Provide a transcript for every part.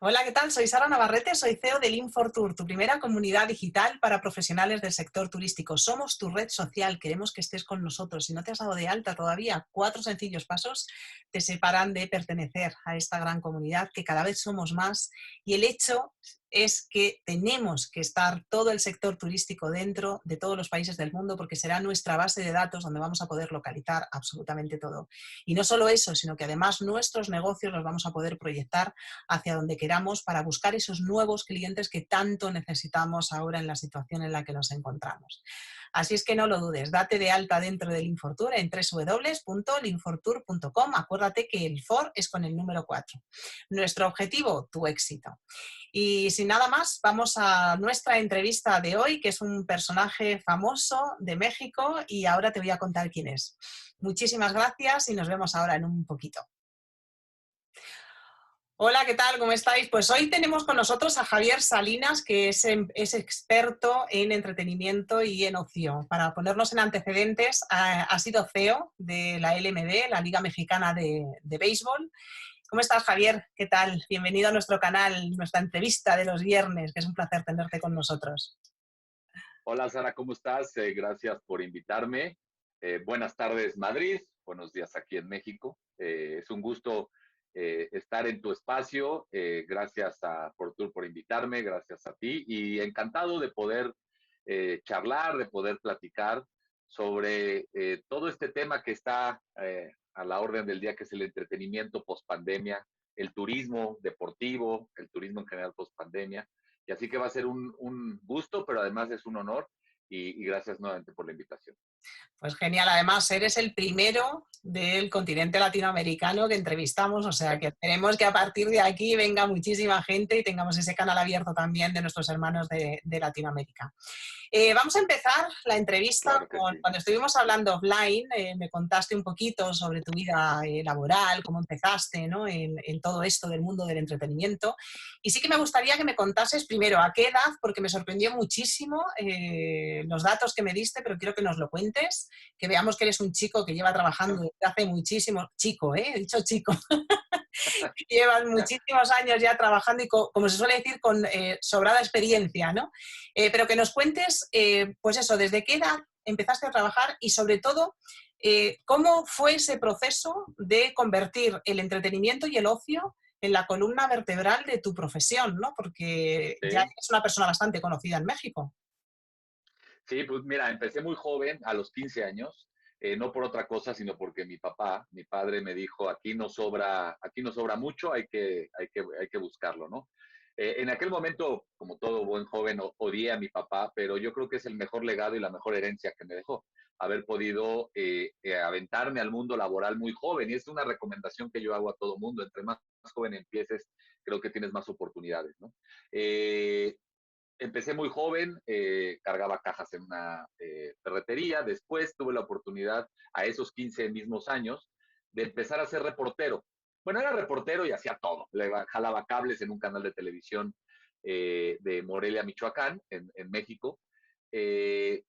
Hola, ¿qué tal? Soy Sara Navarrete, soy CEO de Linfortour, tu primera comunidad digital para profesionales del sector turístico. Somos tu red social, queremos que estés con nosotros. Si no te has dado de alta todavía, 4 sencillos pasos te separan de pertenecer a esta gran comunidad, que cada vez somos más, y el hecho es que tenemos que estar todo el sector turístico dentro de todos los países del mundo, porque será nuestra base de datos donde vamos a poder localizar absolutamente todo. Y no solo eso, sino que además nuestros negocios los vamos a poder proyectar hacia donde queramos para buscar esos nuevos clientes que tanto necesitamos ahora en la situación en la que nos encontramos. Así es que no lo dudes, date de alta dentro de Linfortour en www.linfortour.com. Acuérdate que el for es con el número 4. Nuestro objetivo, tu éxito. Y sin nada más, vamos a nuestra entrevista de hoy, que es un personaje famoso de México, y ahora te voy a contar quién es. Muchísimas gracias y nos vemos ahora en un poquito. Hola, ¿qué tal? ¿Cómo estáis? Pues hoy tenemos con nosotros a Javier Salinas, que es experto en entretenimiento y en ocio. Para ponernos en antecedentes, ha sido CEO de la LMB, la Liga Mexicana de Béisbol. ¿Cómo estás, Javier? ¿Qué tal? Bienvenido a nuestro canal, nuestra entrevista de los viernes, que es un placer tenerte con nosotros. Hola Sara, ¿cómo estás? Gracias por invitarme. Buenas tardes Madrid, buenos días aquí en México. Es un gusto estar en tu espacio. Gracias a Fortur por invitarme, gracias a ti y encantado de poder charlar, de poder platicar sobre todo este tema que está a la orden del día, que es el entretenimiento post pandemia, el turismo deportivo, el turismo en general post pandemia. Y así que va a ser un gusto, pero además es un honor y gracias nuevamente por la invitación. Pues genial, además eres el primero del continente latinoamericano que entrevistamos, o sea que esperemos que a partir de aquí venga muchísima gente y tengamos ese canal abierto también de nuestros hermanos de Latinoamérica. Vamos a empezar la entrevista Claro que con, sí. cuando estuvimos hablando offline, me contaste un poquito sobre tu vida laboral, cómo empezaste, ¿no? en todo esto del mundo del entretenimiento. Y sí que me gustaría que me contases primero a qué edad, porque me sorprendió muchísimo los datos que me diste, pero quiero que nos lo cuentes, que veamos que eres un chico que lleva trabajando desde hace muchísimo, chico, he dicho chico, llevan muchísimos años ya trabajando y, como se suele decir, con sobrada experiencia, ¿no? Pero que nos cuentes, pues eso, desde qué edad empezaste a trabajar y sobre todo, cómo fue ese proceso de convertir el entretenimiento y el ocio en la columna vertebral de tu profesión, ¿no? Porque ya Sí, eres una persona bastante conocida en México. sí, pues mira, empecé muy joven, a los 15 años, no por otra cosa, sino porque mi padre me dijo, aquí no sobra mucho, hay que buscarlo, ¿no? En aquel momento, como todo buen joven, odié a mi papá, pero yo creo que es el mejor legado y la mejor herencia que me dejó, haber podido aventarme al mundo laboral muy joven. Y es una recomendación que yo hago a todo mundo. Entre más joven empieces, creo que tienes más oportunidades, ¿no? Empecé muy joven, cargaba cajas en una ferretería. Después tuve la oportunidad, a esos 15 mismos años, de empezar a ser reportero. Bueno, era reportero y hacía todo. Le jalaba cables en un canal de televisión de Morelia, Michoacán, en México. Eh,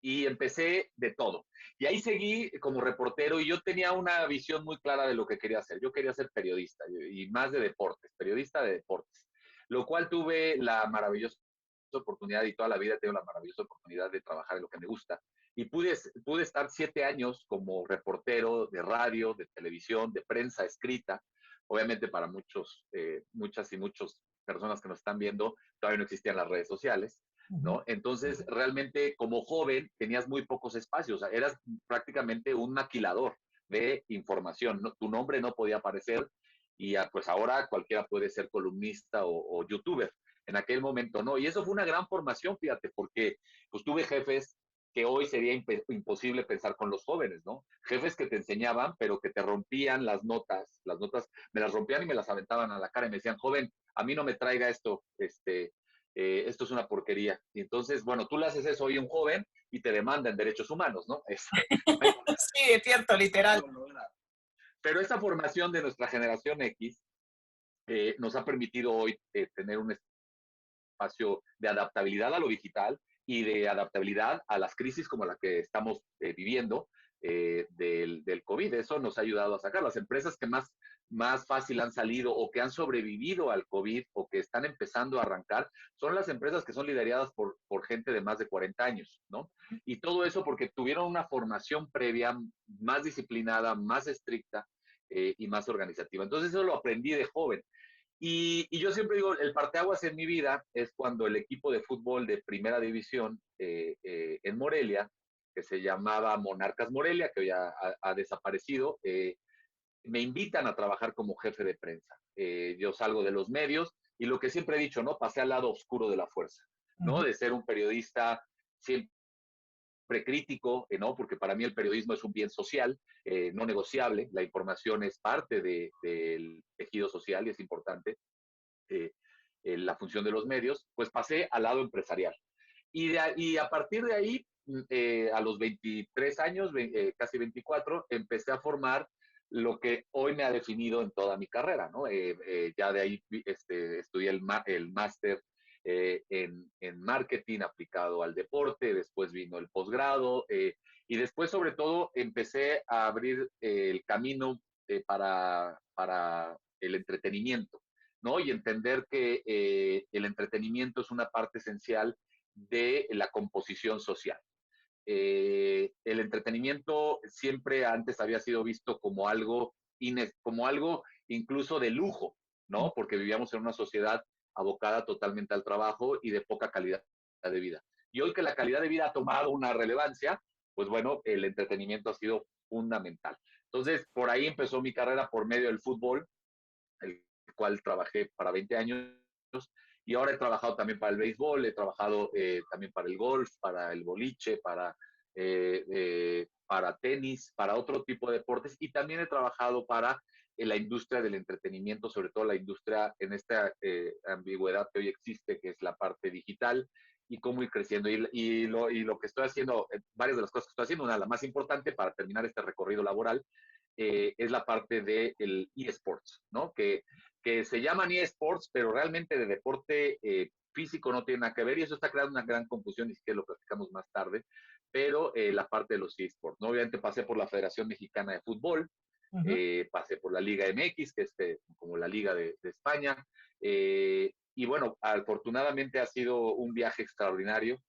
y empecé de todo. Y ahí seguí como reportero y yo tenía una visión muy clara de lo que quería hacer. Yo quería ser periodista y más de deportes, periodista de deportes, lo cual tuve la maravillosa oportunidad y toda la vida tengo la maravillosa oportunidad de trabajar en lo que me gusta. Y pude estar 7 años como reportero de radio, de televisión, de prensa escrita. Obviamente para muchas y muchos personas que nos están viendo, todavía no existían las redes sociales, ¿no? Entonces, realmente como joven tenías muy pocos espacios, o sea, eras prácticamente un maquilador de información, ¿no? Tu nombre no podía aparecer y pues ahora cualquiera puede ser columnista o youtuber. En aquel momento no. Y eso fue una gran formación, fíjate, porque pues tuve jefes que hoy sería imposible pensar con los jóvenes, ¿no? Jefes que te enseñaban, pero que te rompían las notas me las rompían y me las aventaban a la cara y me decían, joven, a mí no me traiga esto, esto es una porquería. Y entonces, bueno, tú le haces eso hoy a un joven y te demandan derechos humanos, ¿no? No hay forma de Sí, es cierto, literal. no, no. Pero esa formación de nuestra generación X nos ha permitido hoy tener un espacio de adaptabilidad a lo digital y de adaptabilidad a las crisis como la que estamos viviendo, del COVID. Eso nos ha ayudado a sacar. Las empresas que más fácil han salido o que han sobrevivido al COVID o que están empezando a arrancar son las empresas que son lideradas por gente de más de 40 años, ¿no? Y todo eso porque tuvieron una formación previa más disciplinada, más estricta y más organizativa. Entonces eso lo aprendí de joven. Y yo siempre digo, el parteaguas en mi vida es cuando el equipo de fútbol de primera división en Morelia, que se llamaba Monarcas Morelia, que hoy ha desaparecido, me invitan a trabajar como jefe de prensa. Yo salgo de los medios y lo que siempre he dicho, ¿no? Pasé al lado oscuro de la fuerza, ¿no? De ser un periodista siempre crítico, ¿no? Porque para mí el periodismo es un bien social, no negociable. La información es parte del tejido social y es importante eh, la función de los medios. Pues pasé al lado empresarial. Y a partir de ahí, a los 23 años, casi 24, empecé a formar lo que hoy me ha definido en toda mi carrera, ¿no? Ya de ahí estudié el máster en marketing aplicado al deporte, después vino el posgrado y después sobre todo empecé a abrir el camino para el entretenimiento, ¿no? Y entender que el entretenimiento es una parte esencial de la composición social. El entretenimiento siempre antes había sido visto como algo incluso de lujo, ¿no? Porque vivíamos en una sociedad abocada totalmente al trabajo y de poca calidad de vida. Y hoy que la calidad de vida ha tomado una relevancia, pues bueno, el entretenimiento ha sido fundamental. Entonces, por ahí empezó mi carrera por medio del fútbol, el cual trabajé para 20 años, y ahora he trabajado también para el béisbol, he trabajado también para el golf, para el boliche, para tenis, para otro tipo de deportes, y también he trabajado para la industria del entretenimiento, sobre todo la industria en esta ambigüedad que hoy existe, que es la parte digital, y cómo ir creciendo. Y lo que estoy haciendo, varias de las cosas que estoy haciendo, una de las más importantes para terminar este recorrido laboral, es la parte del eSports, ¿no? Que se llaman eSports, pero realmente de deporte físico no tiene nada que ver y eso está creando una gran confusión y sí que lo platicamos más tarde, pero la parte de los eSports, ¿no? Obviamente pasé por la Federación Mexicana de Fútbol, pasé por la Liga MX, que es como la Liga de España, y bueno, afortunadamente ha sido un viaje extraordinario,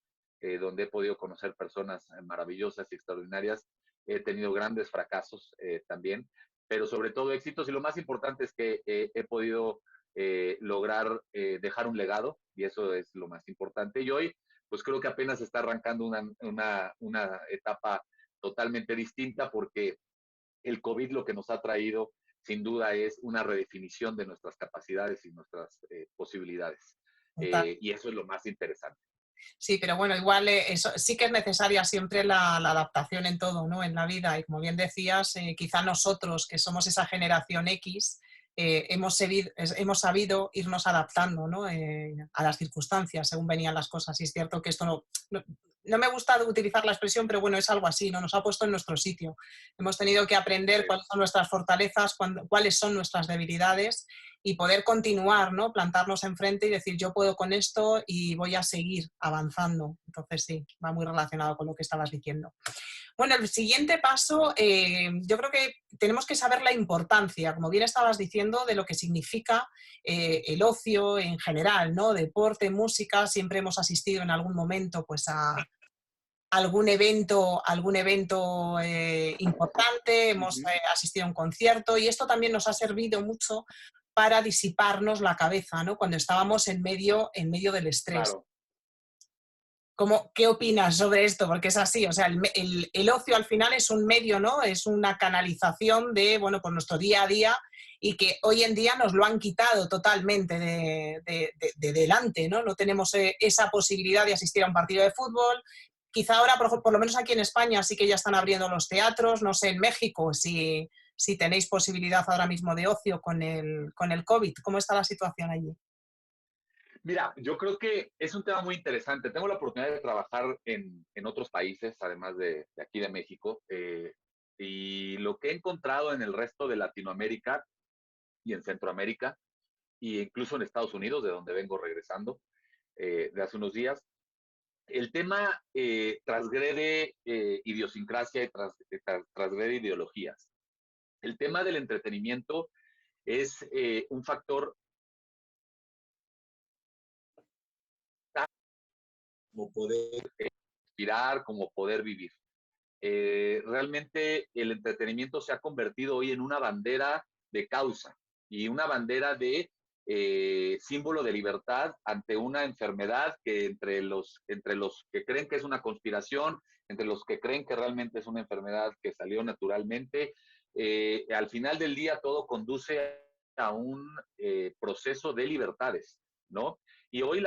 donde he podido conocer personas maravillosas y extraordinarias. He tenido grandes fracasos también, pero sobre todo éxitos. Y lo más importante es que he podido lograr dejar un legado, y eso es lo más importante. Y hoy, pues creo que apenas está arrancando una etapa totalmente distinta, porque el COVID lo que nos ha traído, sin duda, es una redefinición de nuestras capacidades y nuestras posibilidades. Total. Y eso es lo más interesante. Sí, pero bueno, igual eso, sí que es necesaria siempre la adaptación en todo, ¿no? En la vida. Y como bien decías, quizá nosotros, que somos esa generación X, hemos sabido irnos adaptando, ¿no? A las circunstancias según venían las cosas. Y es cierto que esto no me gusta utilizar la expresión, pero bueno, es algo así, ¿no? Nos ha puesto en nuestro sitio. Hemos tenido que aprender Sí. cuáles son nuestras fortalezas, cuáles son nuestras debilidades y poder continuar, ¿no? Plantarnos enfrente y decir, yo puedo con esto y voy a seguir avanzando. Entonces sí, va muy relacionado con lo que estabas diciendo. Bueno, el siguiente paso, yo creo que tenemos que saber la importancia, como bien estabas diciendo, de lo que significa el ocio en general, ¿no? Deporte, música, siempre hemos asistido en algún momento pues a algún evento importante, hemos Uh-huh. asistido a un concierto y esto también nos ha servido mucho para disiparnos la cabeza, ¿no? Cuando estábamos en medio del estrés. Claro. ¿Qué opinas sobre esto? Porque es así, o sea, el ocio al final es un medio, ¿no? Es una canalización de, bueno, pues nuestro día a día y que hoy en día nos lo han quitado totalmente de delante, ¿no? No tenemos esa posibilidad de asistir a un partido de fútbol. Quizá ahora, por lo menos aquí en España, sí que ya están abriendo los teatros, no sé, en México, si tenéis posibilidad ahora mismo de ocio con el COVID, ¿cómo está la situación allí? Mira, yo creo que es un tema muy interesante. Tengo la oportunidad de trabajar en otros países, además de aquí de México, y lo que he encontrado en el resto de Latinoamérica y en Centroamérica, e incluso en Estados Unidos, de donde vengo regresando de hace unos días, El tema transgrede idiosincrasia y transgrede ideologías. El tema del entretenimiento es un factor como poder respirar, como poder vivir. Realmente el entretenimiento se ha convertido hoy en una bandera de causa y una bandera de símbolo de libertad ante una enfermedad que entre los que creen que es una conspiración, entre los que creen que realmente es una enfermedad que salió naturalmente, al final del día todo conduce a un proceso de libertades, ¿no? Y hoy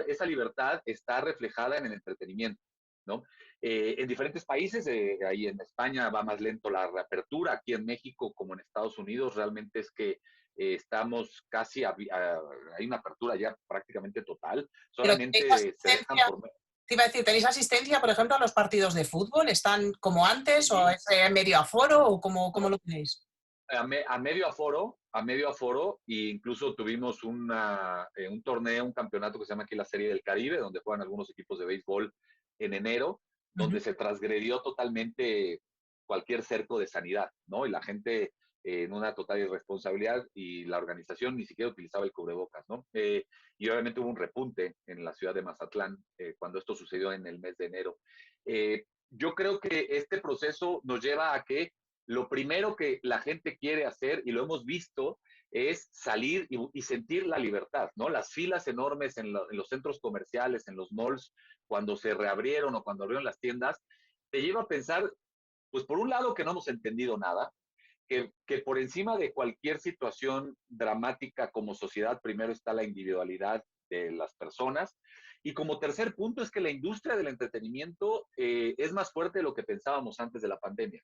esa libertad está reflejada en el entretenimiento, ¿no? En diferentes países, ahí en España va más lento la reapertura, aquí en México como en Estados Unidos, realmente es que estamos casi, hay una apertura ya prácticamente total, Pero tenéis solamente se dejan asistencia, por... te iba a decir, ¿tenéis asistencia, por ejemplo, a los partidos de fútbol? ¿Están como antes o Sí, es medio aforo o cómo no, lo tenéis? a medio aforo, e incluso tuvimos un torneo, un campeonato que se llama aquí la Serie del Caribe, donde juegan algunos equipos de béisbol en enero, donde Ujú. se transgredió totalmente cualquier cerco de sanidad, ¿no? Y la gente en una total irresponsabilidad y la organización ni siquiera utilizaba el cubrebocas, ¿no? Y obviamente hubo un repunte en la ciudad de Mazatlán cuando esto sucedió en el mes de enero. Yo creo que este proceso nos lleva a que lo primero que la gente quiere hacer, y lo hemos visto, es salir y sentir la libertad, ¿no? Las filas enormes en los centros comerciales, en los malls, cuando se reabrieron o cuando abrieron las tiendas, te lleva a pensar, pues por un lado que no hemos entendido nada, que por encima de cualquier situación dramática como sociedad, primero está la individualidad de las personas. Y como tercer punto es que la industria del entretenimiento es más fuerte de lo que pensábamos antes de la pandemia.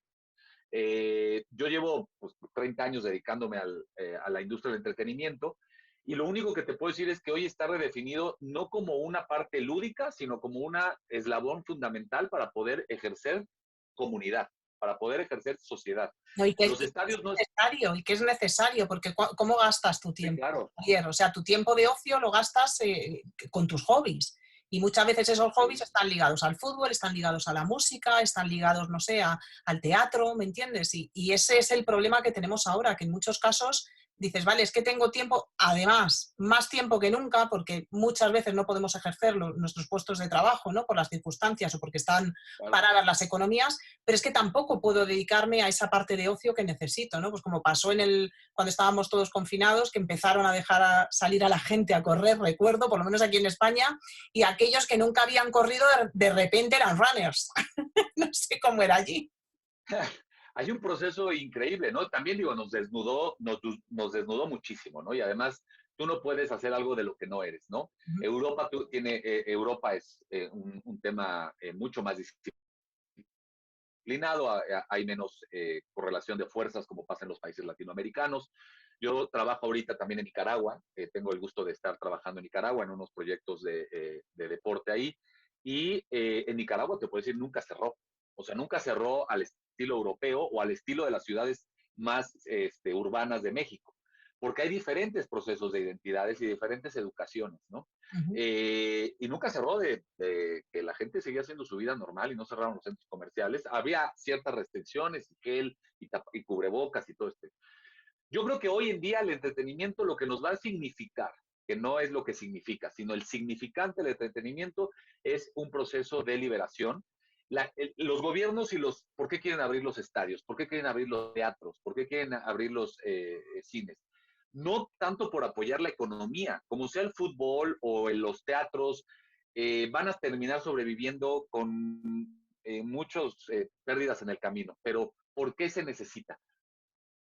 Yo llevo pues, 30 años dedicándome a la industria del entretenimiento y lo único que te puedo decir es que hoy está redefinido no como una parte lúdica, sino como una eslabón fundamental para poder ejercer comunidad, para poder ejercer sociedad. No, Los y que es estadios no es... necesario, y que es necesario, porque ¿cómo gastas tu Sí, tiempo, claro. Javier? O sea, tu tiempo de ocio lo gastas con tus hobbies. Y muchas veces esos hobbies Sí. están ligados al fútbol, están ligados a la música, están ligados, no sé, al teatro, ¿me entiendes? Y ese es el problema que tenemos ahora, que en muchos casos dices, vale, es que tengo tiempo, además, más tiempo que nunca, porque muchas veces no podemos ejercer nuestros puestos de trabajo, ¿no? Por las circunstancias o porque están Claro. paradas las economías, pero es que tampoco puedo dedicarme a esa parte de ocio que necesito, ¿no? Pues como pasó cuando estábamos todos confinados, que empezaron a dejar salir a la gente a correr, recuerdo, por lo menos aquí en España, y aquellos que nunca habían corrido de repente eran runners. No sé cómo era allí. Hay un proceso increíble, ¿no? También digo, nos desnudó muchísimo, ¿no? Y además, tú no puedes hacer algo de lo que no eres, ¿no? Ujú. Europa es un tema mucho más disciplinado, hay menos correlación de fuerzas como pasa en los países latinoamericanos. Yo trabajo ahorita también en Nicaragua, tengo el gusto de estar trabajando en Nicaragua en unos proyectos de deporte ahí, y en Nicaragua te puedo decir, nunca cerró, o sea, nunca cerró al estilo europeo o al estilo de las ciudades más urbanas de México, porque hay diferentes procesos de identidades y diferentes educaciones, ¿no? Uh-huh. Y nunca cerró de que la gente seguía haciendo su vida normal y no cerraron los centros comerciales. Había ciertas restricciones, y gel, y cubrebocas y todo esto. Yo creo que hoy en día el entretenimiento lo que nos va a significar, que no es lo que significa, sino el significante del entretenimiento es un proceso de liberación. Los gobiernos ¿por qué quieren abrir los estadios? ¿Por qué quieren abrir los teatros? ¿Por qué quieren abrir los cines? No tanto por apoyar la economía, como sea el fútbol o en los teatros, van a terminar sobreviviendo con muchas pérdidas en el camino. Pero ¿por qué se necesita?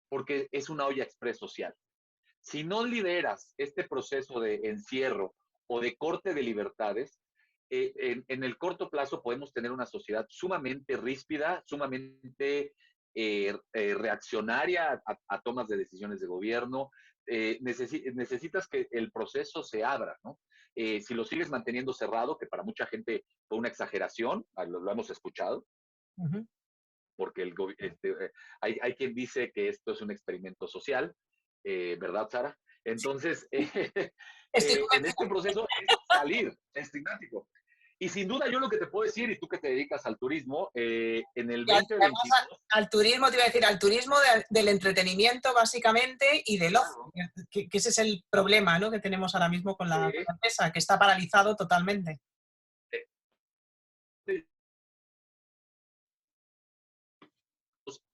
Porque es una olla express social. Si no liberas este proceso de encierro o de corte de libertades, en el corto plazo podemos tener una sociedad sumamente ríspida, sumamente reaccionaria a tomas de decisiones de gobierno. Necesitas que el proceso se abra, ¿no? Si lo sigues manteniendo cerrado, que para mucha gente fue una exageración, lo hemos escuchado, Uh-huh. porque hay quien dice que esto es un experimento social, ¿verdad, Sara? Entonces, Estoy en convencida. este proceso es salir, es estigmático. Y sin duda yo lo que te puedo decir, y tú que te dedicas al turismo, en el Y además 2022, al turismo, te iba a decir, al turismo del entretenimiento básicamente y del ocio, claro, que ese es el problema, ¿no?, que tenemos ahora mismo con eh, la empresa, que está paralizado totalmente. eh,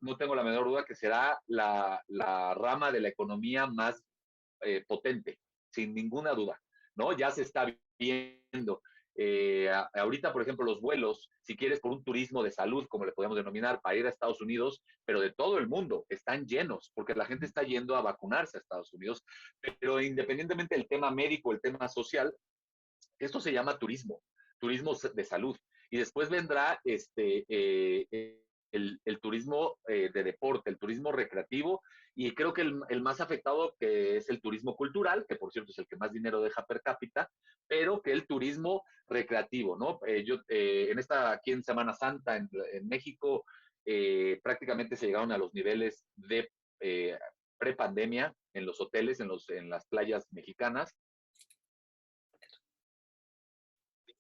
no tengo la menor duda que será la rama de la economía más potente, sin ninguna duda, ¿no? Ya se está viendo. Ahorita, por ejemplo, los vuelos, si quieres por un turismo de salud, como le podemos denominar, para ir a Estados Unidos, pero de todo el mundo, están llenos, porque la gente está yendo a vacunarse a Estados Unidos, pero independientemente del tema médico, el tema social, esto se llama turismo, turismo de salud. Y después vendrá el turismo de deporte, el turismo recreativo, y creo que el más afectado que es el turismo cultural, que por cierto es el que más dinero deja per cápita, pero que el turismo recreativo, ¿no? Aquí en Semana Santa, en México, prácticamente se llegaron a los niveles de prepandemia en los hoteles, en las playas mexicanas.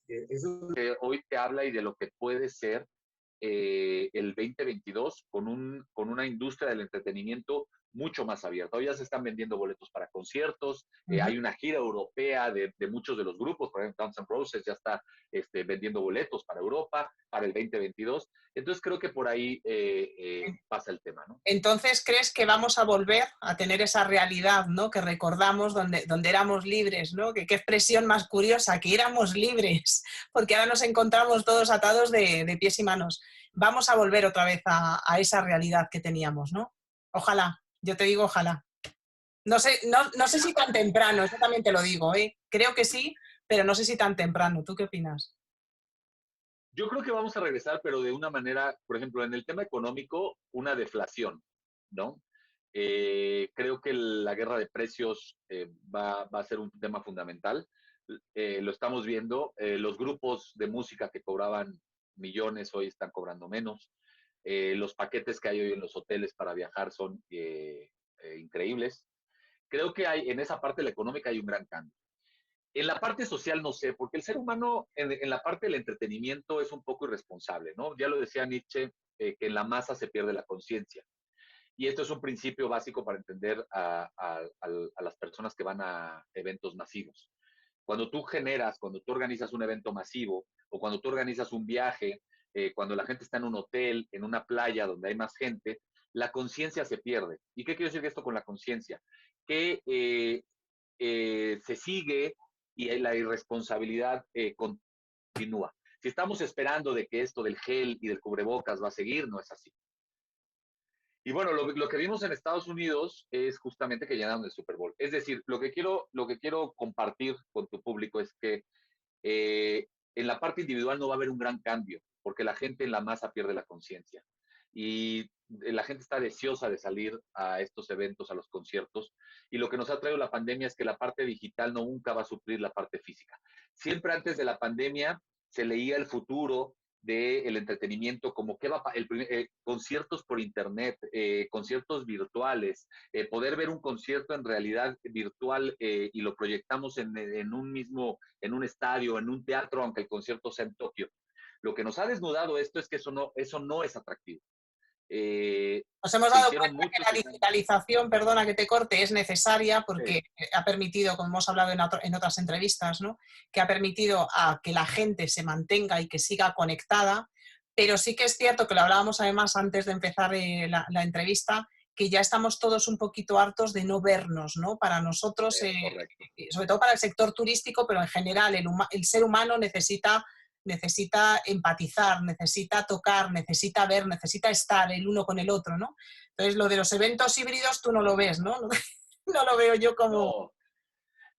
Eso que hoy te habla y de lo que puede ser el 2022 con una industria del entretenimiento mucho más abierta. Hoy ya se están vendiendo boletos para conciertos, hay una gira europea de muchos de los grupos, por ejemplo, Guns N' Roses ya está vendiendo boletos para Europa, para el 2022. Entonces creo que por ahí pasa el tema, ¿no? Entonces, ¿crees que vamos a volver a tener esa realidad, ¿no?, que recordamos donde éramos libres, ¿no? Qué expresión más curiosa, que éramos libres, porque ahora nos encontramos todos atados de pies y manos. Vamos a volver otra vez a esa realidad que teníamos, ¿no? Ojalá, yo te digo ojalá. No sé si tan temprano, eso también te lo digo, ¿eh? Creo que sí, pero no sé si tan temprano. ¿Tú qué opinas? Yo creo que vamos a regresar, pero de una manera, por ejemplo, en el tema económico, una deflación, ¿no? Creo que la guerra de precios va a ser un tema fundamental. Lo estamos viendo. Los grupos de música que cobraban millones hoy están cobrando menos. Los paquetes que hay hoy en los hoteles para viajar son increíbles. Creo que en esa parte de la económica hay un gran cambio. En la parte social no sé, porque el ser humano en la parte del entretenimiento es un poco irresponsable, ¿no? Ya lo decía Nietzsche, que en la masa se pierde la conciencia. Y esto es un principio básico para entender a las personas que van a eventos masivos. Cuando tú organizas un evento masivo o cuando tú organizas un viaje, cuando la gente está en un hotel, en una playa donde hay más gente, la conciencia se pierde. ¿Y qué quiero decir esto con la conciencia? Que se sigue y la irresponsabilidad continúa. Si estamos esperando de que esto del gel y del cubrebocas va a seguir, no es así. Y bueno, lo que vimos en Estados Unidos es justamente que llenaron el Super Bowl. Es decir, lo que quiero compartir con tu público es que en la parte individual no va a haber un gran cambio, porque la gente en la masa pierde la conciencia. Y la gente está deseosa de salir a estos eventos, a los conciertos. Y lo que nos ha traído la pandemia es que la parte digital no nunca va a suplir la parte física. Siempre antes de la pandemia se leía el futuro del entretenimiento, como que va conciertos por internet, conciertos virtuales, poder ver un concierto en realidad virtual y lo proyectamos en un mismo, en un estadio, en un teatro, aunque el concierto sea en Tokio. Lo que nos ha desnudado esto es que eso no es atractivo. Nos hemos Se dado hicieron cuenta que muchos la eventos. digitalización, perdona que te corte, es necesaria Sí, porque ha permitido, como hemos hablado en otras entrevistas, ¿no?, que ha permitido a que la gente se mantenga y que siga conectada, pero sí que es cierto que lo hablábamos además antes de empezar la entrevista, que ya estamos todos un poquito hartos de no vernos, ¿no? Para nosotros, es correcto. sobre todo para el sector turístico, pero en general el ser humano necesita empatizar, necesita tocar, necesita ver, necesita estar el uno con el otro, ¿no? Entonces, lo de los eventos híbridos tú no lo ves, ¿no? No lo veo yo como...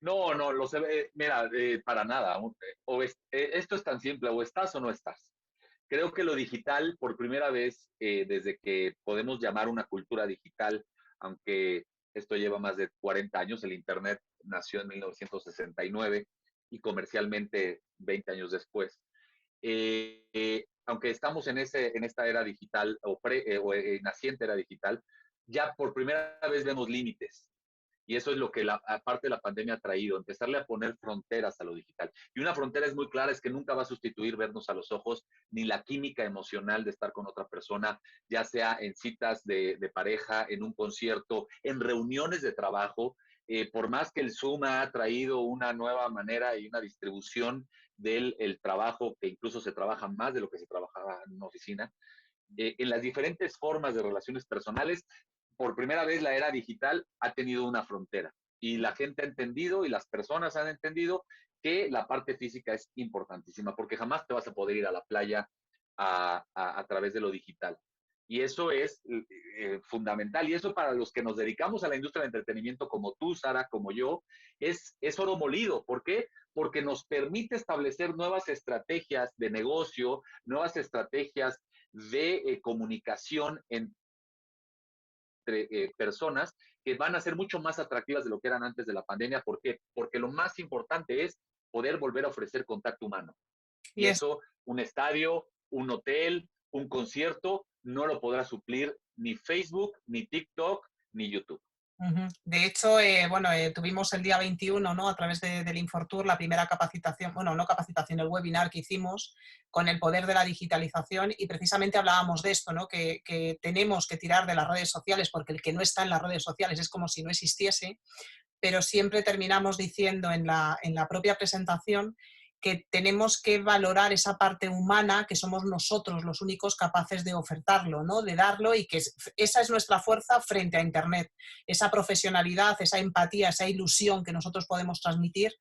No, no, mira, para nada. Esto es tan simple, o estás o no estás. Creo que lo digital, por primera vez, desde que podemos llamar una cultura digital, aunque esto lleva más de 40 años, el Internet nació en 1969 y comercialmente 20 años después. Aunque estamos en esta era digital o naciente era digital, ya por primera vez vemos límites. Y eso es lo que aparte de la pandemia ha traído, empezarle a poner fronteras a lo digital. Y una frontera es muy clara, es que nunca va a sustituir vernos a los ojos, ni la química emocional de estar con otra persona, ya sea en citas de pareja, en un concierto, en reuniones de trabajo. Por más que el Zoom ha traído una nueva manera y una distribución del el trabajo, que incluso se trabaja más de lo que se trabajaba en una oficina, en las diferentes formas de relaciones personales, por primera vez la era digital ha tenido una frontera y la gente ha entendido y las personas han entendido que la parte física es importantísima porque jamás te vas a poder ir a la playa a través de lo digital. Y eso es fundamental. Y eso para los que nos dedicamos a la industria del entretenimiento, como tú, Sara, como yo, es oro molido. ¿Por qué? Porque nos permite establecer nuevas estrategias de negocio, nuevas estrategias de comunicación entre personas que van a ser mucho más atractivas de lo que eran antes de la pandemia. ¿Por qué? Porque lo más importante es poder volver a ofrecer contacto humano. Y Y es eso, un estadio, un hotel, un concierto, no lo podrá suplir ni Facebook, ni TikTok, ni YouTube. De hecho, bueno, tuvimos el día 21, ¿no? A través del Infortour, la primera capacitación, bueno, no capacitación, el webinar que hicimos con el poder de la digitalización y precisamente hablábamos de esto, ¿no? Que tenemos que tirar de las redes sociales porque el que no está en las redes sociales es como si no existiese, pero siempre terminamos diciendo en la propia presentación que tenemos que valorar esa parte humana que somos nosotros los únicos capaces de ofertarlo, ¿no? De darlo y que esa es nuestra fuerza frente a Internet. Esa profesionalidad, esa empatía, esa ilusión que nosotros podemos transmitir,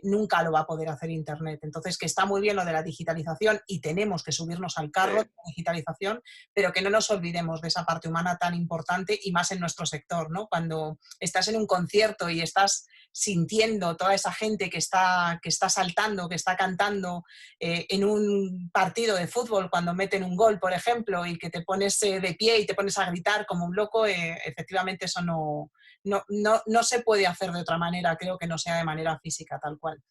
nunca lo va a poder hacer Internet. Entonces, que está muy bien lo de la digitalización y tenemos que subirnos al carro de Sí. la digitalización, pero que no nos olvidemos de esa parte humana tan importante y más en nuestro sector, ¿no? Cuando estás en un concierto y estás sintiendo toda esa gente que está saltando, que está cantando en un partido de fútbol cuando meten un gol, por ejemplo, y que te pones de pie y te pones a gritar como un loco, efectivamente eso no se puede hacer de otra manera, creo que no sea de manera física tal cual.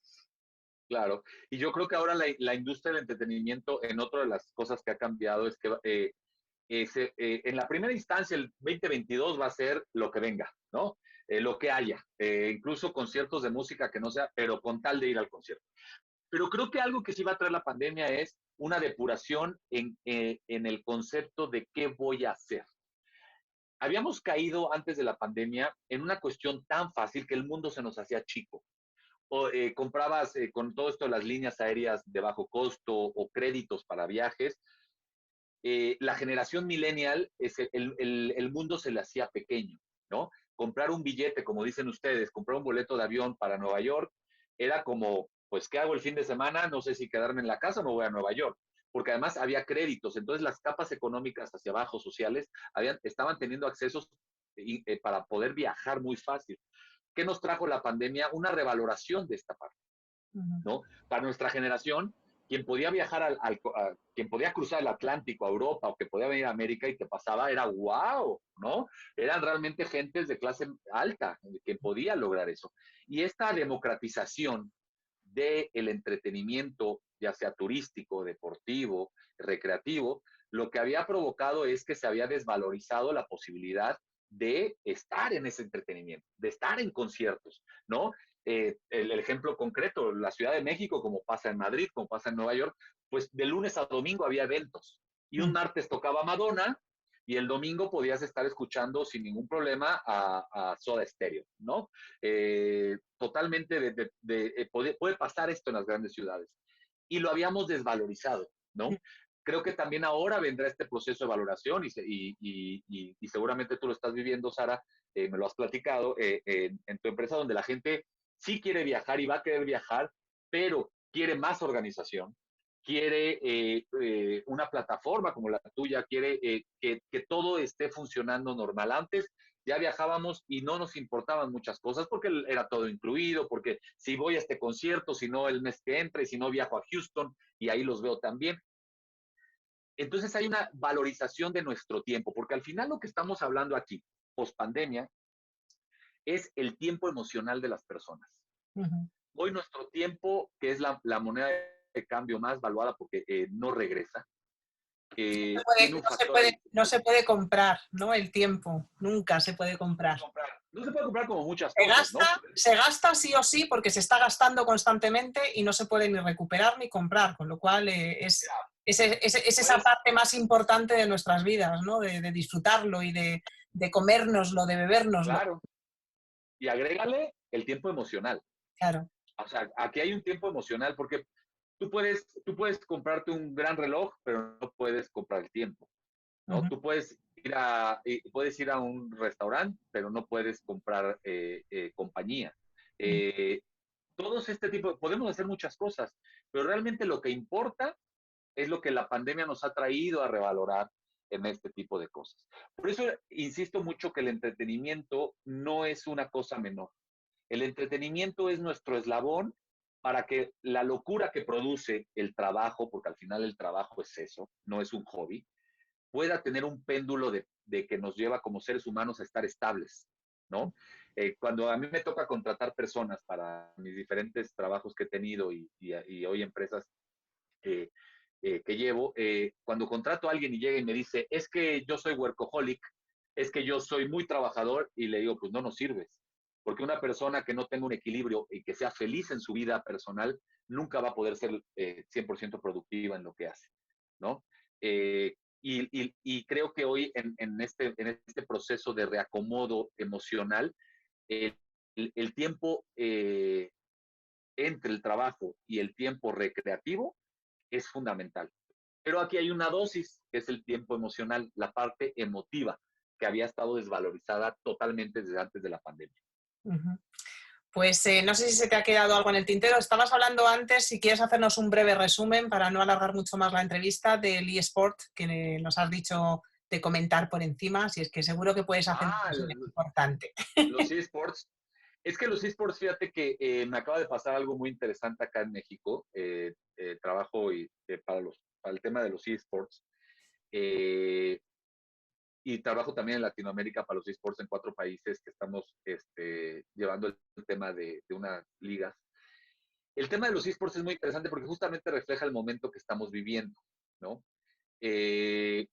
Claro, y yo creo que ahora la industria del entretenimiento, en otra de las cosas que ha cambiado es que en la primera instancia el 2022 va a ser lo que venga, ¿no? Lo que haya, incluso conciertos de música que no sea, pero con tal de ir al concierto. Pero creo que algo que sí va a traer la pandemia es una depuración en el concepto de qué voy a hacer. Habíamos caído antes de la pandemia en una cuestión tan fácil que el mundo se nos hacía chico o comprabas con todo esto de las líneas aéreas de bajo costo o créditos para viajes, la generación millennial, el mundo se le hacía pequeño, ¿no? Comprar un billete, como dicen ustedes, comprar un boleto de avión para Nueva York, era como, pues, ¿qué hago el fin de semana? No sé si quedarme en la casa o me voy a Nueva York. Porque además había créditos, entonces las capas económicas hacia abajo, sociales, estaban teniendo accesos para poder viajar muy fácil. ¿Qué nos trajo la pandemia? Una revaloración de esta parte, Uh -huh. ¿no? Para nuestra generación, quien podía viajar, quien podía cruzar el Atlántico a Europa o que podía venir a América y que pasaba, era wow, ¿no? Eran realmente gentes de clase alta que podía lograr eso. Y esta democratización del entretenimiento, ya sea turístico, deportivo, recreativo, lo que había provocado es que se había desvalorizado la posibilidad de estar en ese entretenimiento, de estar en conciertos, ¿no? El ejemplo concreto, la Ciudad de México, como pasa en Madrid, como pasa en Nueva York, pues de lunes a domingo había eventos. Y un martes tocaba Madonna y el domingo podías estar escuchando sin ningún problema a Soda Stereo, ¿no? Totalmente puede pasar esto en las grandes ciudades. Y lo habíamos desvalorizado, ¿no? Creo que también ahora vendrá este proceso de valoración y seguramente tú lo estás viviendo, Sara, me lo has platicado, en tu empresa donde la gente sí quiere viajar y va a querer viajar, pero quiere más organización, quiere una plataforma como la tuya, quiere que todo esté funcionando normal. Antes ya viajábamos y no nos importaban muchas cosas porque era todo incluido, porque si voy a este concierto, si no el mes que entra y si no viajo a Houston y ahí los veo también. Entonces hay una valorización de nuestro tiempo, porque al final lo que estamos hablando aquí, post pandemia, es el tiempo emocional de las personas. Uh -huh. Hoy nuestro tiempo, que es la moneda de cambio más valuada porque no regresa, tiene un factor ahí. No se puede comprar, ¿no? El tiempo, nunca se puede comprar. No se puede comprar como muchas cosas, ¿no? Se gasta sí o sí porque se está gastando constantemente y no se puede ni recuperar ni comprar, con lo cual es esa Pues, parte más importante de nuestras vidas, ¿no? De disfrutarlo y de comérnoslo, de bebérnoslo. claro. Y agrégale el tiempo emocional. Claro. O sea, aquí hay un tiempo emocional porque tú puedes comprarte un gran reloj, pero no puedes comprar el tiempo, ¿no? Uh-huh. Tú puedes ir a un restaurante, pero no puedes comprar compañía. Eh, Todos este tipo, podemos hacer muchas cosas, pero realmente lo que importa es lo que la pandemia nos ha traído a revalorar en este tipo de cosas. Por eso insisto mucho que el entretenimiento no es una cosa menor. El entretenimiento es nuestro eslabón para que la locura que produce el trabajo, porque al final el trabajo es eso, no es un hobby, pueda tener un péndulo de que nos lleva como seres humanos a estar estables, ¿no? Cuando a mí me toca contratar personas para mis diferentes trabajos que he tenido y hoy empresas eh, que llevo, cuando contrato a alguien y llega y me dice, es que yo soy workaholic, es que yo soy muy trabajador, y le digo, pues no nos sirves. Porque una persona que no tenga un equilibrio y que sea feliz en su vida personal, nunca va a poder ser 100% productiva en lo que hace, ¿no? Y creo que hoy en este proceso de reacomodo emocional, el, el tiempo entre el trabajo y el tiempo recreativo es fundamental. Pero aquí hay una dosis, que es el tiempo emocional, la parte emotiva, que había estado desvalorizada totalmente desde antes de la pandemia. Uh-huh. Pues no sé si se te ha quedado algo en el tintero. Estabas hablando antes, si quieres hacernos un breve resumen para no alargar mucho más la entrevista del eSport que nos has dicho de comentar por encima, si es que seguro que puedes hacer un Ah, resumen importante. los eSports. Es que los eSports, fíjate que me acaba de pasar algo muy interesante acá en México. Trabajo para el tema de los eSports. Eh, y trabajo también en Latinoamérica para los eSports en 4 países que estamos llevando el tema de unas ligas. El tema de los eSports es muy interesante porque justamente refleja el momento que estamos viviendo, ¿no? Eh,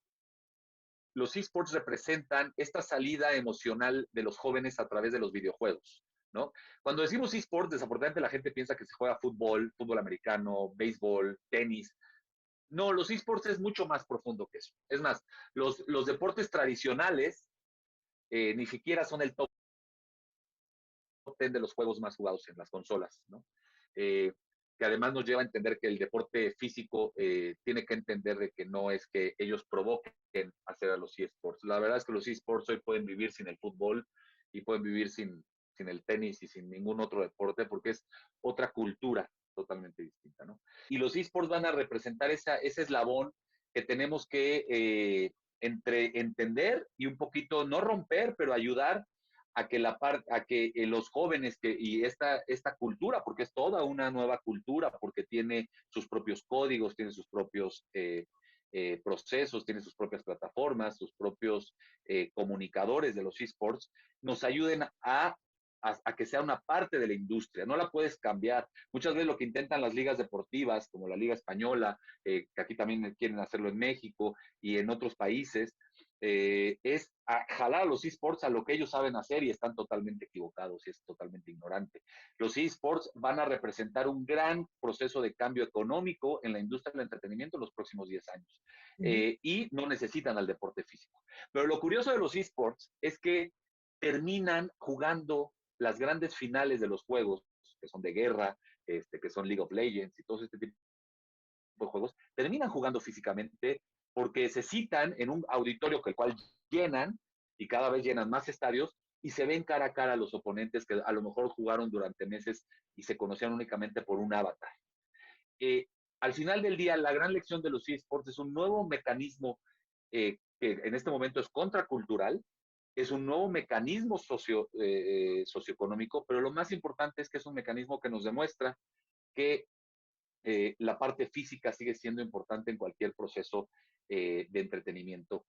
los eSports representan esta salida emocional de los jóvenes a través de los videojuegos, ¿no? Cuando decimos eSports, desafortunadamente la gente piensa que se juega fútbol, fútbol americano, béisbol, tenis. No, los eSports es mucho más profundo que eso. Es más, los deportes tradicionales ni siquiera son el top 10 de los juegos más jugados en las consolas, ¿no? Eh, que además nos lleva a entender que el deporte físico tiene que entender de que no es que ellos provoquen hacer a los eSports. La verdad es que los eSports hoy pueden vivir sin el fútbol y pueden vivir sin el tenis y sin ningún otro deporte porque es otra cultura totalmente distinta, ¿no? Y los eSports van a representar ese eslabón que tenemos que entre entender y un poquito no romper, pero ayudar a que los jóvenes y esta cultura, porque es toda una nueva cultura, porque tiene sus propios códigos, tiene sus propios procesos, tiene sus propias plataformas, sus propios comunicadores de los esports, nos ayuden a que sea una parte de la industria. No la puedes cambiar. Muchas veces lo que intentan las ligas deportivas, como la Liga Española, que aquí también quieren hacerlo en México y en otros países, es jalar a los esports a lo que ellos saben hacer, y están totalmente equivocados y es totalmente ignorante. Los esports van a representar un gran proceso de cambio económico en la industria del entretenimiento en los próximos 10 años Uh-huh. y no necesitan al deporte físico. Pero lo curioso de los esports es que terminan jugando las grandes finales de los juegos, que son de guerra, que son League of Legends y todo este tipo de juegos, terminan jugando físicamente porque se citan en un auditorio que el cual llenan y cada vez llenan más estadios y se ven cara a cara a los oponentes que a lo mejor jugaron durante meses y se conocían únicamente por un avatar. Eh, Al final del día, la gran lección de los eSports es un nuevo mecanismo que en este momento es contracultural, es un nuevo mecanismo socioeconómico, pero lo más importante es que es un mecanismo que nos demuestra que la parte física sigue siendo importante en cualquier proceso de entretenimiento,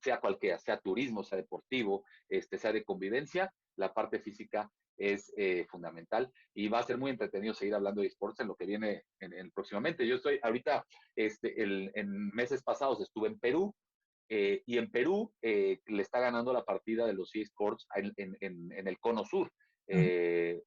sea cualquiera, sea turismo, sea deportivo, sea de convivencia, la parte física es fundamental y va a ser muy entretenido seguir hablando de esports en lo que viene próximamente. Yo estoy ahorita, en meses pasados estuve en Perú, Y en Perú le está ganando la partida de los eSports en el Cono Sur, Ujú.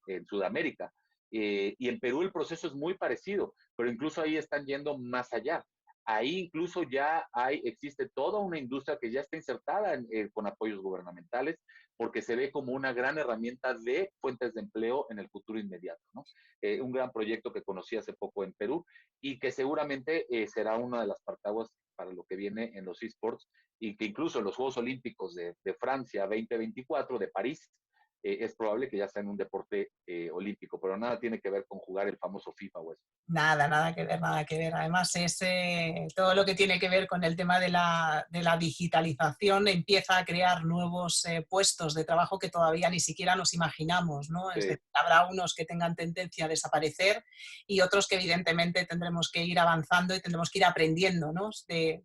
en Sudamérica. Y en Perú el proceso es muy parecido, pero incluso ahí están yendo más allá. Ahí incluso ya existe toda una industria que ya está insertada con apoyos gubernamentales, porque se ve como una gran herramienta de fuentes de empleo en el futuro inmediato, ¿no? Un gran proyecto que conocí hace poco en Perú y que seguramente será una de las partaguas para lo que viene en los esports y que incluso en los Juegos Olímpicos de Francia 2024, de París, es probable que ya sea en un deporte olímpico, pero nada tiene que ver con jugar el famoso FIFA o eso. Nada, nada que ver, nada que ver. Además, es todo lo que tiene que ver con el tema de la digitalización empieza a crear nuevos puestos de trabajo que todavía ni siquiera nos imaginamos, ¿no? Es Sí, decir, habrá unos que tengan tendencia a desaparecer y otros que evidentemente tendremos que ir avanzando y tendremos que ir aprendiendo, ¿no?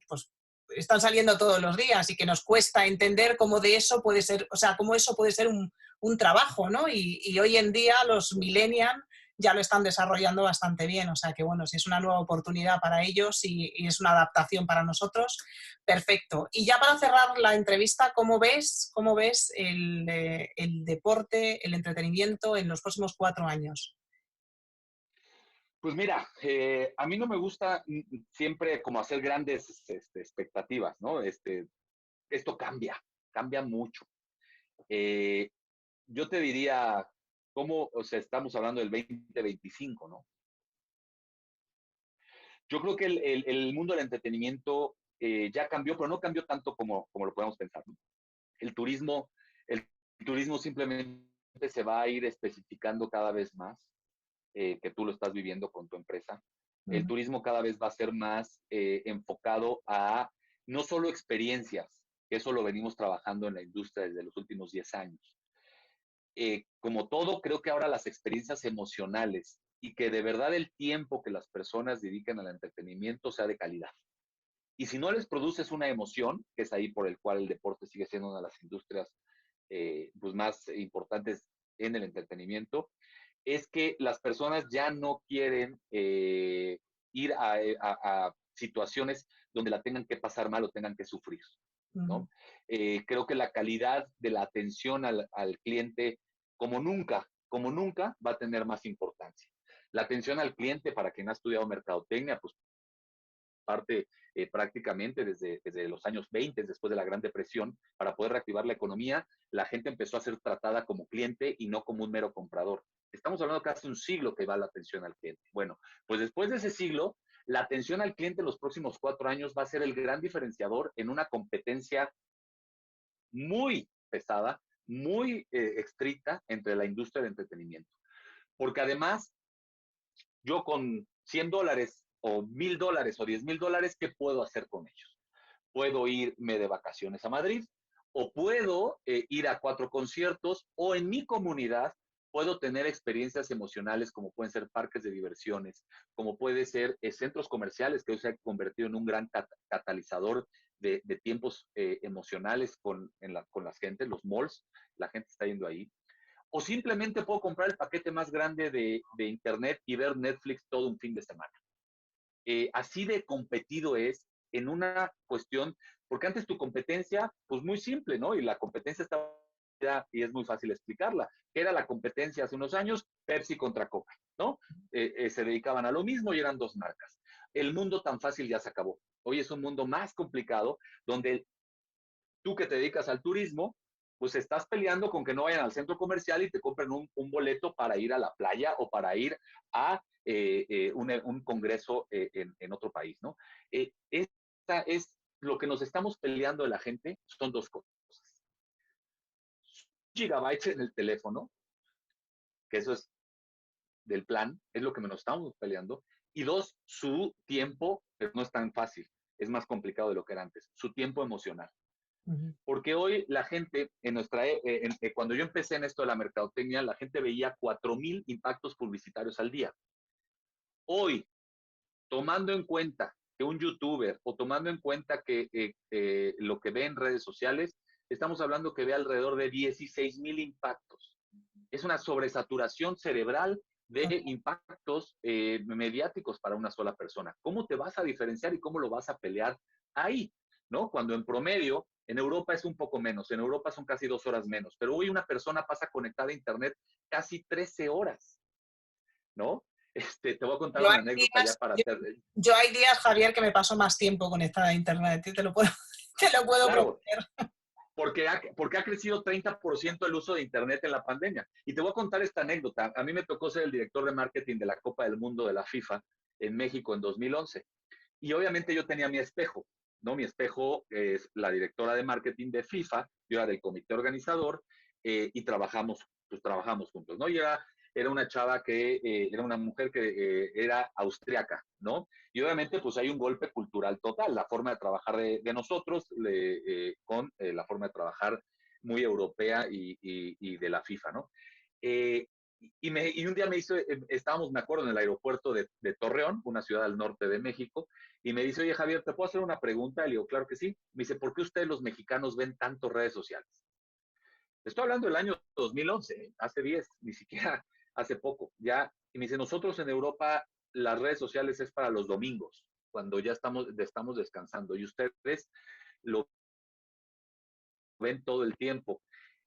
Pues, están saliendo todos los días y que nos cuesta entender cómo de eso puede ser, o sea, cómo eso puede ser un trabajo, ¿no? Y hoy en día los millennials ya lo están desarrollando bastante bien. O sea que, bueno, si es una nueva oportunidad para ellos y es una adaptación para nosotros, perfecto. Y ya para cerrar la entrevista, cómo ves el deporte, el entretenimiento en los próximos 4 años? pues mira, a mí no me gusta siempre como hacer grandes expectativas, ¿no? Esto cambia mucho. Eh, yo te diría, ¿cómo, o sea, estamos hablando del 2025, ¿no? Yo creo que el mundo del entretenimiento ya cambió, pero no cambió tanto como lo podemos pensar, ¿no? El turismo, el turismo simplemente se va a ir especificando cada vez más, que tú lo estás viviendo con tu empresa. Uh El -huh. turismo cada vez va a ser más enfocado a no solo experiencias, que eso lo venimos trabajando en la industria desde los últimos 10 años. Como todo, creo que ahora las experiencias emocionales y que de verdad el tiempo que las personas dediquen al entretenimiento sea de calidad. Y si no les produces una emoción, que es ahí por el cual el deporte sigue siendo una de las industrias pues más importantes en el entretenimiento, es que las personas ya no quieren ir a situaciones donde la tengan que pasar mal o tengan que sufrir, Uh -huh. ¿no? Creo que la calidad de la atención al cliente, como nunca, va a tener más importancia. La atención al cliente, para quien ha estudiado mercadotecnia, pues parte prácticamente desde los años 20, después de la Gran Depresión, para poder reactivar la economía, la gente empezó a ser tratada como cliente y no como un mero comprador. Estamos hablando casi un siglo que va la atención al cliente. Bueno, pues después de ese siglo, la atención al cliente en los próximos 4 años va a ser el gran diferenciador en una competencia muy pesada, muy estricta entre la industria del entretenimiento. Porque además, yo con $100 o $1,000 o $10,000, ¿qué puedo hacer con ellos? Puedo irme de vacaciones a Madrid o puedo ir a 4 conciertos o en mi comunidad puedo tener experiencias emocionales como pueden ser parques de diversiones, como puede ser centros comerciales que hoy se han convertido en un gran catalizador de tiempos emocionales con las gentes, los malls, la gente está yendo ahí. O simplemente puedo comprar el paquete más grande de internet y ver Netflix todo un fin de semana. Así de competido es en una cuestión, porque antes tu competencia, pues muy simple, ¿no? Y la competencia estaba, y es muy fácil explicarla, que era la competencia hace unos años, Pepsi contra Coca, ¿no? Se dedicaban a lo mismo y eran dos marcas. El mundo tan fácil ya se acabó. Hoy es un mundo más complicado, donde tú que te dedicas al turismo, pues estás peleando con que no vayan al centro comercial y te compren un boleto para ir a la playa o para ir a un congreso en otro país, ¿no? Esta es lo que nos estamos peleando de la gente, son dos cosas. Gigabytes en el teléfono, que eso es del plan, es lo que nos estamos peleando. Y dos, su tiempo, que no es tan fácil, es más complicado de lo que era antes, su tiempo emocional. Uh -huh. Porque hoy la gente, cuando yo empecé en esto de la mercadotecnia, la gente veía 4,000 impactos publicitarios al día. Hoy, tomando en cuenta que un youtuber o tomando en cuenta que lo que ve en redes sociales, estamos hablando que ve alrededor de 16,000 impactos. Es una sobresaturación cerebral de impactos mediáticos para una sola persona. ¿Cómo te vas a diferenciar y cómo lo vas a pelear ahí? ¿no? Cuando en promedio, en Europa es un poco menos, en Europa son casi 2 horas menos, pero hoy una persona pasa conectada a Internet casi 13 horas, ¿no? Te voy a contar Yo hay una anécdota ya días, para yo, hacer. yo hay días, Javier, que me paso más tiempo conectada a Internet, te lo puedo, te lo puedo Claro, prometer. porque ha crecido 30% el uso de Internet en la pandemia. Y te voy a contar esta anécdota. A mí me tocó ser el director de marketing de la Copa del Mundo de la FIFA en México en 2011. Y obviamente yo tenía mi espejo, ¿no? Mi espejo es la directora de marketing de FIFA, yo era del comité organizador y trabajamos juntos, ¿no? Y era una chava que, era una mujer que era austriaca, ¿no? Y obviamente pues hay un golpe cultural total, la forma de trabajar de nosotros con la forma de trabajar muy europea y de la FIFA, ¿no? Eh, y un día estábamos, me acuerdo, en el aeropuerto de Torreón, una ciudad al norte de México, y me dice, oye Javier, ¿te puedo hacer una pregunta? Y le digo, claro que sí. Me dice, ¿por qué ustedes los mexicanos ven tanto redes sociales? Estoy hablando del año 2011, hace 10, ni siquiera hace poco. Ya, y me dice, nosotros en Europa las redes sociales es para los domingos, cuando ya estamos descansando, y ustedes lo ven todo el tiempo.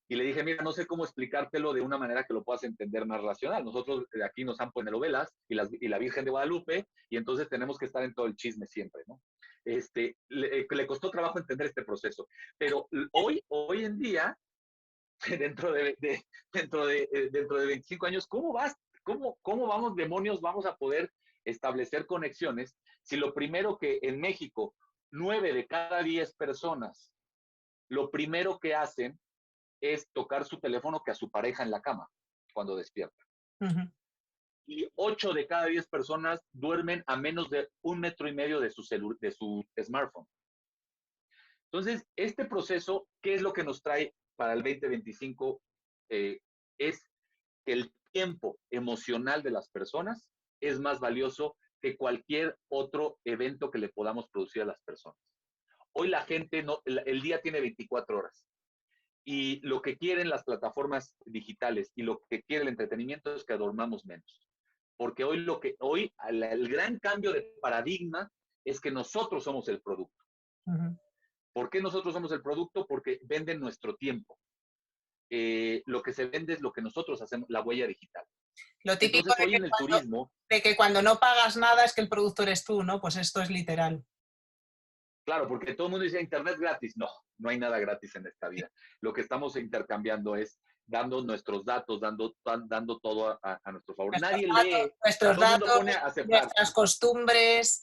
Y le dije, mira, no sé cómo explicártelo de una manera que lo puedas entender más racional. Nosotros aquí nos han puesto novelas y la Virgen de Guadalupe, y entonces tenemos que estar en todo el chisme siempre, ¿no? Le costó trabajo entender este proceso. Pero hoy en día, dentro de 25 años, ¿cómo vamos, demonios, vamos a poder establecer conexiones si lo primero que en México, 9 de cada 10 personas, lo primero que hacen es tocar su teléfono que a su pareja en la cama cuando despierta? Uh-huh. Y 8 de cada 10 personas duermen a menos de 1,5 metros de su smartphone. Entonces, este proceso, ¿qué es lo que nos trae para el 2025? Es que el tiempo emocional de las personas es más valioso que cualquier otro evento que le podamos producir a las personas. Hoy la gente, no, el día tiene 24 horas. Y lo que quieren las plataformas digitales y lo que quiere el entretenimiento es que dormamos menos. Porque hoy el gran cambio de paradigma es que nosotros somos el producto. Uh-huh. ¿Por qué nosotros somos el producto? Porque venden nuestro tiempo. Lo que se vende es lo que nosotros hacemos, la huella digital. Lo típico Entonces, hoy en el turismo, de que cuando no pagas nada es que el producto eres tú, ¿no? Pues esto es literal. claro, porque todo el mundo dice Internet gratis. No, no hay nada gratis en esta vida. Lo que estamos intercambiando es dando nuestros datos, dando todo a nuestro favor. Nadie lee, Nuestros todo el mundo datos, pone a aceptar. nuestras costumbres,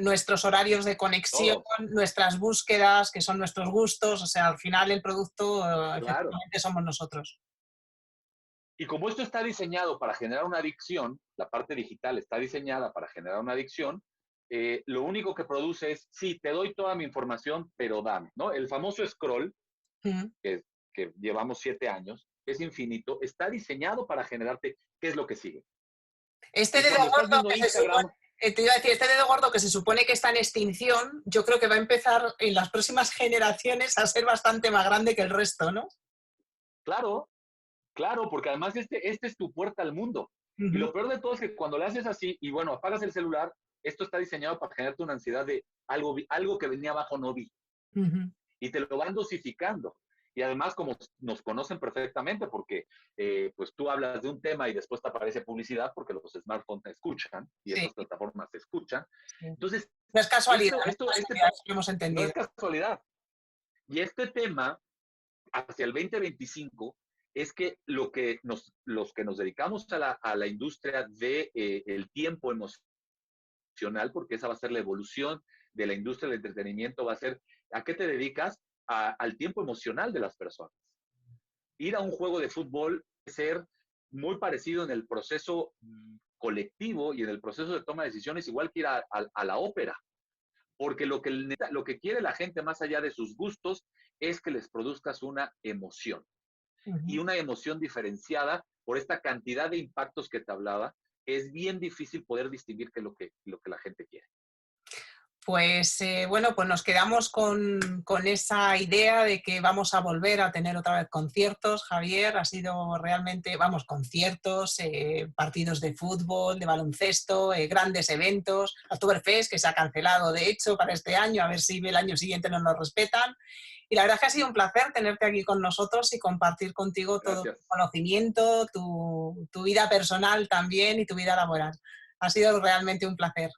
nuestros horarios de conexión, Todo, nuestras búsquedas, que son nuestros gustos. O sea, al final el producto claro. efectivamente somos nosotros. Y como esto está diseñado para generar una adicción, la parte digital está diseñada para generar una adicción, lo único que produce es, sí, te doy toda mi información, pero dame, ¿no? El famoso scroll, Uh-huh. que llevamos 7 años, es infinito, está diseñado para generarte qué es lo que sigue. Este Y dedo cuando estás gordo viendo que se supone, Instagram, te iba a decir, este dedo gordo que se supone que está en extinción, yo creo que va a empezar en las próximas generaciones a ser bastante más grande que el resto, ¿no? claro, claro, porque además este es tu puerta al mundo. Y Uh-huh. lo peor de todo es que cuando le haces así y bueno, apagas el celular, esto está diseñado para generarte una ansiedad de algo que venía abajo no vi. Uh-huh. Y te lo van dosificando. Y además, como nos conocen perfectamente, porque pues tú hablas de un tema y después te aparece publicidad, porque los smartphones te escuchan y Sí, estas plataformas te escuchan. sí. Entonces, No es casualidad, esto, no es esto, este casualidad, eso lo hemos no entendido. es casualidad. Y este tema, hacia el 2025, es que los que nos dedicamos a la industria del el tiempo emocional, porque esa va a ser la evolución de la industria del entretenimiento, va a ser, ¿a qué te dedicas? Al tiempo emocional de las personas. Ir a un juego de fútbol es ser muy parecido en el proceso colectivo y en el proceso de toma de decisiones, igual que ir a la ópera, porque lo que quiere la gente más allá de sus gustos es que les produzcas una emoción y Uh-huh. una emoción diferenciada por esta cantidad de impactos que te hablaba. Es bien difícil poder distinguir qué es lo que la gente quiere. Pues bueno, pues nos quedamos con esa idea de que vamos a volver a tener otra vez conciertos, Javier. Ha sido realmente, vamos, conciertos, partidos de fútbol, de baloncesto, grandes eventos, Oktoberfest, que se ha cancelado de hecho para este año, a ver si el año siguiente nos lo respetan. Y la verdad es que ha sido un placer tenerte aquí con nosotros y compartir contigo todo tu Gracias. conocimiento, tu vida personal también y tu vida laboral. Ha sido realmente un placer.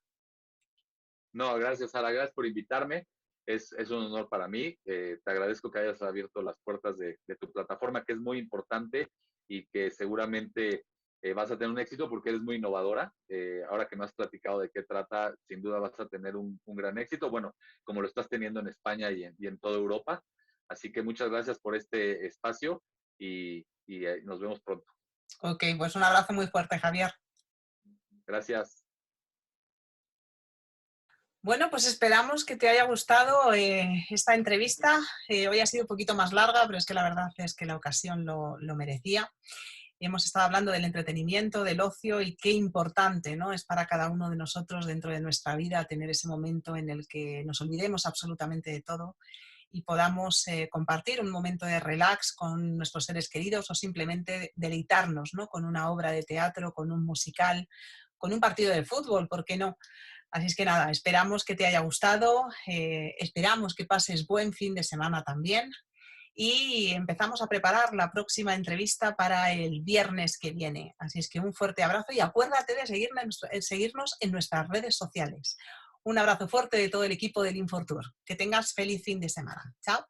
No, gracias, Sara, gracias por invitarme. Es un honor para mí. Te agradezco que hayas abierto las puertas de tu plataforma, que es muy importante y que seguramente vas a tener un éxito porque eres muy innovadora. Ahora que me has platicado de qué trata, sin duda vas a tener un gran éxito, bueno, como lo estás teniendo en España y en toda Europa. Así que muchas gracias por este espacio y nos vemos pronto. Ok, pues un abrazo muy fuerte, Javier. Gracias. Bueno, pues esperamos que te haya gustado esta entrevista. Hoy ha sido un poquito más larga, pero es que la verdad es que la ocasión lo merecía. Hemos estado hablando del entretenimiento, del ocio y qué importante, ¿no?, es para cada uno de nosotros dentro de nuestra vida tener ese momento en el que nos olvidemos absolutamente de todo y podamos compartir un momento de relax con nuestros seres queridos o simplemente deleitarnos, ¿no?, con una obra de teatro, con un musical, con un partido de fútbol, ¿por qué no? Así es que nada, esperamos que te haya gustado, esperamos que pases buen fin de semana también y empezamos a preparar la próxima entrevista para el viernes que viene. Así es que un fuerte abrazo y acuérdate de seguirnos en nuestras redes sociales. Un abrazo fuerte de todo el equipo del Infortour. Que tengas feliz fin de semana. Chao.